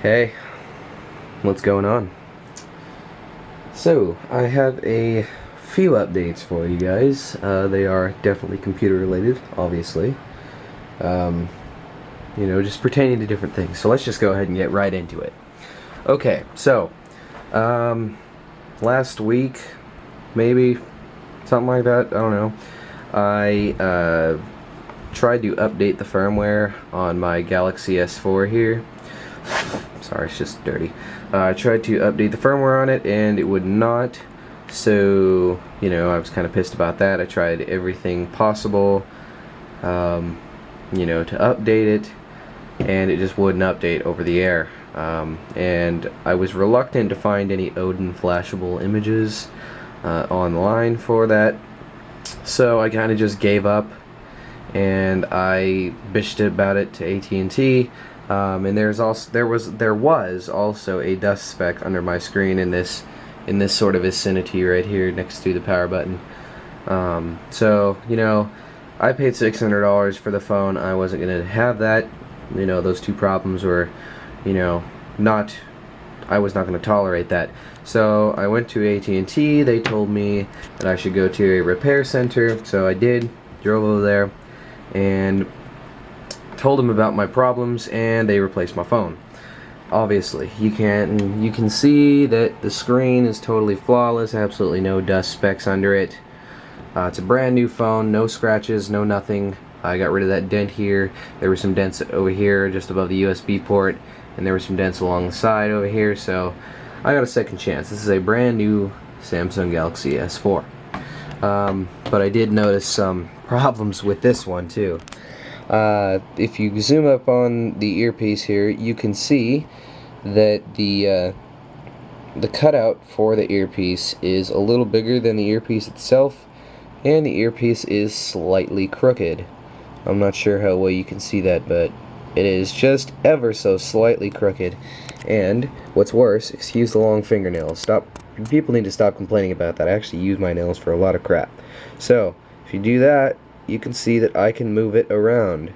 Hey, what's going on? So, I have a few updates for you guys. They are definitely computer related, obviously. Um, just pertaining to different things. So let's just go ahead and get right into it. Okay, so, um, last week, maybe, something like that, I don't know. I tried to update the firmware on my Galaxy S4 here. Sorry, it's just dirty. I tried to update the firmware on it and it would not. So, I was kind of pissed about that. I tried everything possible, to update it, and it just wouldn't update over the air. And I was reluctant to find any Odin flashable images online for that. So I kind of just gave up and I bitched about it to AT&T. And there was also a dust speck under my screen in this sort of vicinity right here next to the power button. So I paid $600 for the phone. I wasn't gonna have that. Those two problems were, not. I was not going to tolerate that. So I went to AT&T. They told me that I should go to a repair center. So I did. Drove over there and told them about my problems, and they replaced my phone. Obviously, you can see that the screen is totally flawless, absolutely no dust specks under it. It's a brand new phone, no scratches, no nothing. I got rid of that dent here. There were some dents over here just above the USB port, and there were some dents along the side over here, so I got a second chance. This is a brand new Samsung Galaxy S4. But I did notice some problems with this one too. If you zoom up on the earpiece here, you can see that the cutout for the earpiece is a little bigger than the earpiece itself, and the earpiece is slightly crooked. I'm not sure how well you can see that, but it is just ever so slightly crooked. And what's worse, excuse the long fingernails. People need to stop complaining about that. I actually use my nails for a lot of crap. So if you do that, you can see that I can move it around.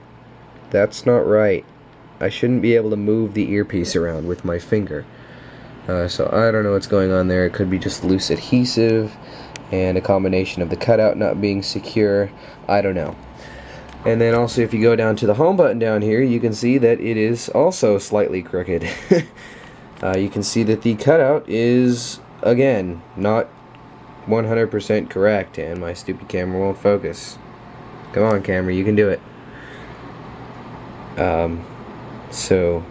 That's not right. I shouldn't be able to move the earpiece around with my finger. So I don't know what's going on there. It could be just loose adhesive and a combination of the cutout not being secure. I don't know. And then also, if you go down to the home button down here, you can see that it is also slightly crooked. You can see that the cutout is, again, not 100% correct, and my stupid camera won't focus. Come on, camera, you can do it. So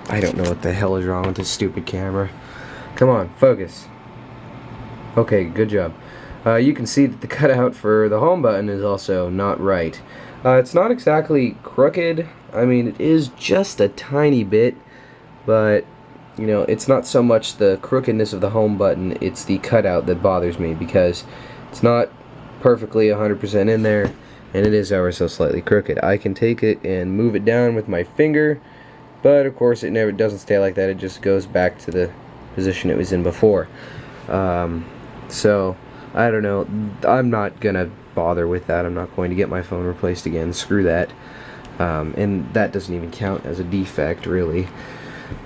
I don't know what the hell is wrong with this stupid camera. Come on, focus. Okay, good job. You can see that the cutout for the home button is also not right. It's not exactly crooked. I mean, it is just a tiny bit, but it's not so much the crookedness of the home button, it's the cutout that bothers me, because it's not perfectly 100% in there, and it is ever so slightly crooked. I can take it and move it down with my finger, but of course it never doesn't stay like that. It just goes back to the position it was in before. So I don't know. I'm not gonna bother with that. I'm not going to get my phone replaced again. Screw that. And that doesn't even count as a defect, really.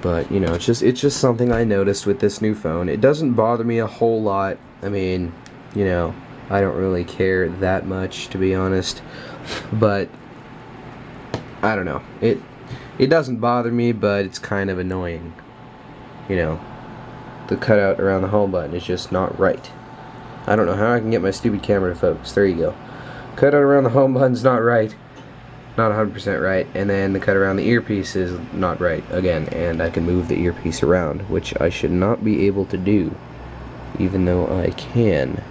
But it's just something I noticed with this new phone. It doesn't bother me a whole lot. I mean, I don't really care that much, to be honest. But I don't know. It doesn't bother me, but it's kind of annoying. The cutout around the home button is just not right. I don't know how I can get my stupid camera to focus. There you go. Cutout around the home button's not right. Not 100% right. And then the cut around the earpiece is not right again. And I can move the earpiece around, which I should not be able to do, even though I can.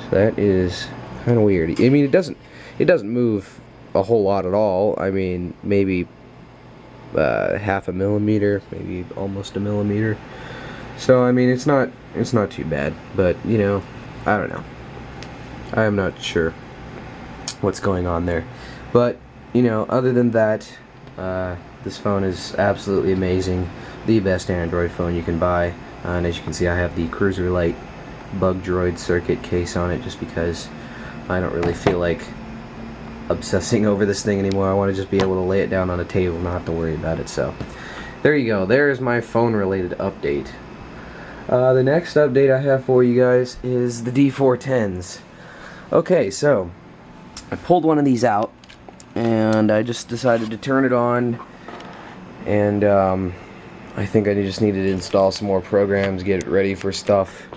So that is kind of weird. I mean, it doesn't move a whole lot at all. I mean, maybe half a millimeter, maybe almost a millimeter. So I mean, it's not too bad, but I don't know. I am not sure what's going on there. But other than that, this phone is absolutely amazing. The best Android phone you can buy. And as you can see, I have the Cruiser Lite Bug Droid circuit case on it, just because I don't really feel like obsessing over this thing anymore. I want to just be able to lay it down on a table and not have to worry about it. So there you go. There's my phone related update. The next update I have for you guys is the D410s. Okay, so I pulled one of these out and I just decided to turn it on, and I think I just needed to install some more programs, get it ready for stuff,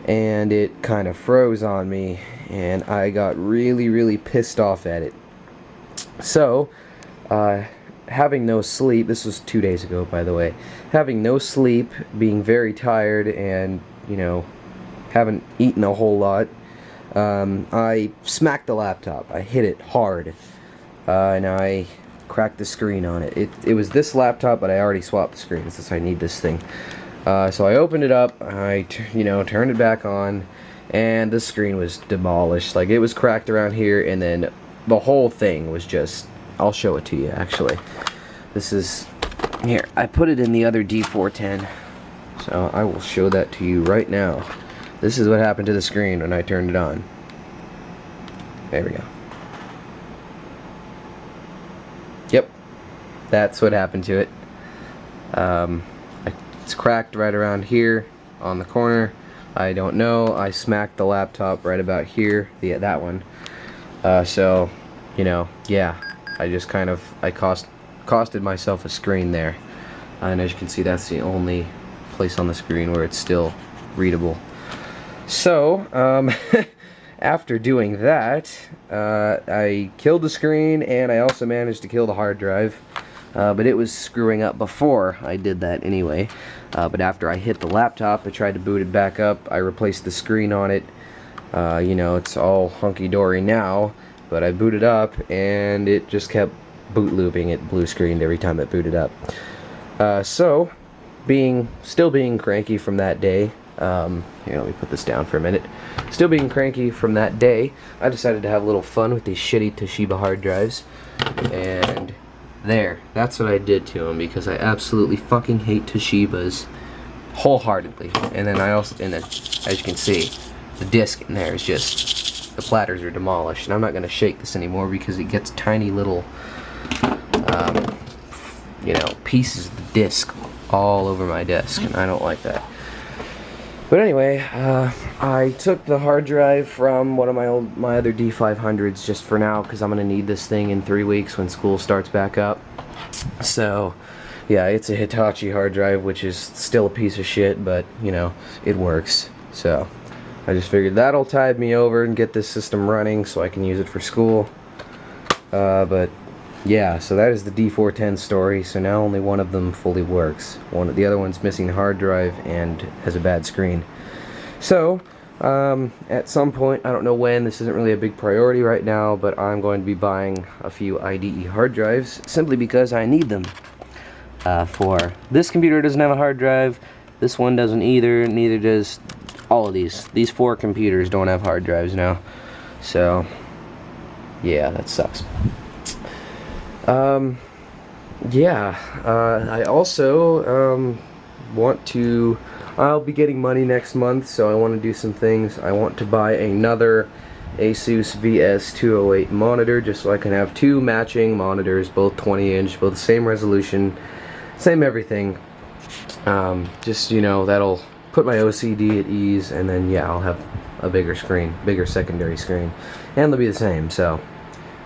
and it kind of froze on me and I got really pissed off at it. So having no sleep, this was 2 days ago by the way, having no sleep, being very tired, and you know, haven't eaten a whole lot, I smacked the laptop. I hit it hard, and I cracked the screen on it. It was this laptop, but I already swapped the screen since I need this thing. So I opened it up, I turned it back on, and the screen was demolished. Like, it was cracked around here, and then the whole thing was just, I'll show it to you actually. This is, here, I put it in the other D410, so I will show that to you right now. This is what happened to the screen when I turned it on. There we go. Yep, that's what happened to it. It's cracked right around here on the corner. I don't know. I smacked the laptop right about here. Yeah, that one. So, you know, yeah, I just kind of costed myself a screen there. And as you can see, that's the only place on the screen where it's still readable. So, after doing that, I killed the screen, and I also managed to kill the hard drive. But it was screwing up before I did that anyway. But after I hit the laptop, I tried to boot it back up. I replaced the screen on it. You know, it's all hunky-dory now. But I booted up, and it just kept boot looping. It blue screened every time it booted up. So, still being cranky from that day. Here, let me put this down for a minute. Still being cranky from that day, I decided to have a little fun with these shitty Toshiba hard drives. And there, that's what I did to them, because I absolutely fucking hate Toshibas wholeheartedly. And then as you can see, the disc in there is just, the platters are demolished. And I'm not going to shake this anymore because it gets tiny little, you know, pieces of the disc all over my desk, and I don't like that. But anyway, I took the hard drive from one of my other D500s just for now, because I'm going to need this thing in 3 weeks when school starts back up. So, yeah, it's a Hitachi hard drive, which is still a piece of shit, but, you know, it works. So, I just figured that'll tide me over and get this system running so I can use it for school. But, yeah, so that is the D410 story. So now only one of them fully works. The other one's missing the hard drive and has a bad screen. So, at some point, I don't know when, this isn't really a big priority right now, but I'm going to be buying a few IDE hard drives simply because I need them. For this computer doesn't have a hard drive, this one doesn't either, neither does all of these. These 4 computers don't have hard drives now. So, yeah, that sucks. Yeah, I also, I'll be getting money next month, so I want to do some things. I want to buy another Asus VS208 monitor, just so I can have 2 matching monitors, both 20-inch, both the same resolution, same everything. Just, you know, that'll put my OCD at ease, and then, yeah, I'll have a bigger screen, bigger secondary screen, and they'll be the same, so,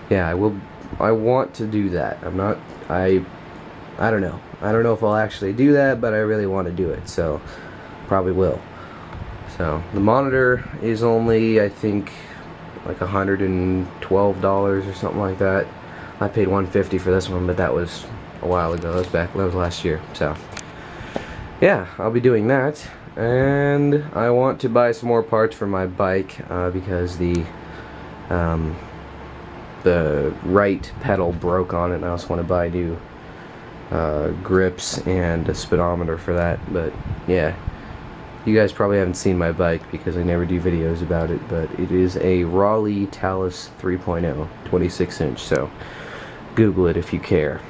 yeah, I want to do that. I don't know. I don't know if I'll actually do that, but I really want to do it, so probably will. So the monitor is only, I think, like $112 or something like that. I paid $150 for this one, but that was a while ago. That was last year. So yeah, I'll be doing that, and I want to buy some more parts for my bike because the right pedal broke on it, and I also want to buy new grips and a speedometer for that. But yeah, you guys probably haven't seen my bike because I never do videos about it, but it is a Raleigh Talus 3.0 26-inch, so Google it if you care.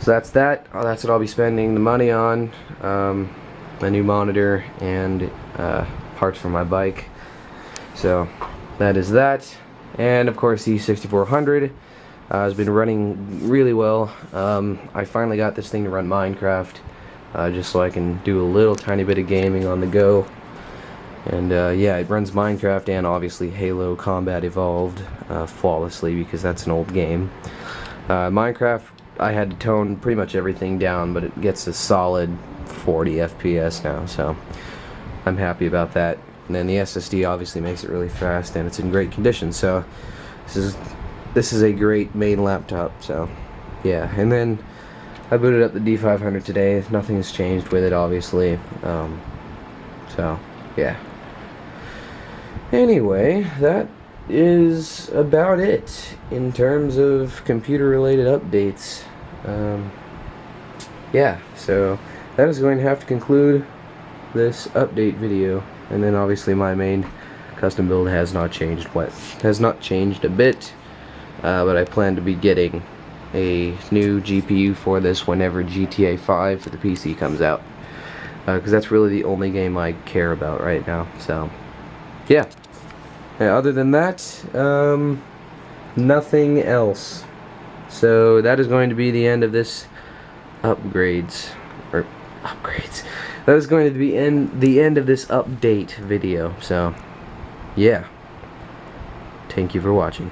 So that's that. That's what I'll be spending the money on, a new monitor and parts for my bike. So that is that. And of course the 6400, It's been running really well. I finally got this thing to run Minecraft, just so I can do a little tiny bit of gaming on the go. And yeah, it runs Minecraft and obviously Halo Combat Evolved flawlessly, because that's an old game. Minecraft, I had to tone pretty much everything down, but it gets a solid 40 FPS now, so I'm happy about that. And then the SSD obviously makes it really fast, and it's in great condition, so this is a great main laptop. So yeah, and then I booted up the D500 today. Nothing has changed with it, obviously. So yeah. Anyway, that is about it in terms of computer related updates. Yeah, so that is going to have to conclude this update video. And then obviously my main custom build has not changed a bit, but I plan to be getting a new GPU for this whenever GTA 5 for the PC comes out, because that's really the only game I care about right now. So yeah, other than that, nothing else. So that is going to be the end of this upgrades. That is going to be the end of this update video. So yeah, thank you for watching.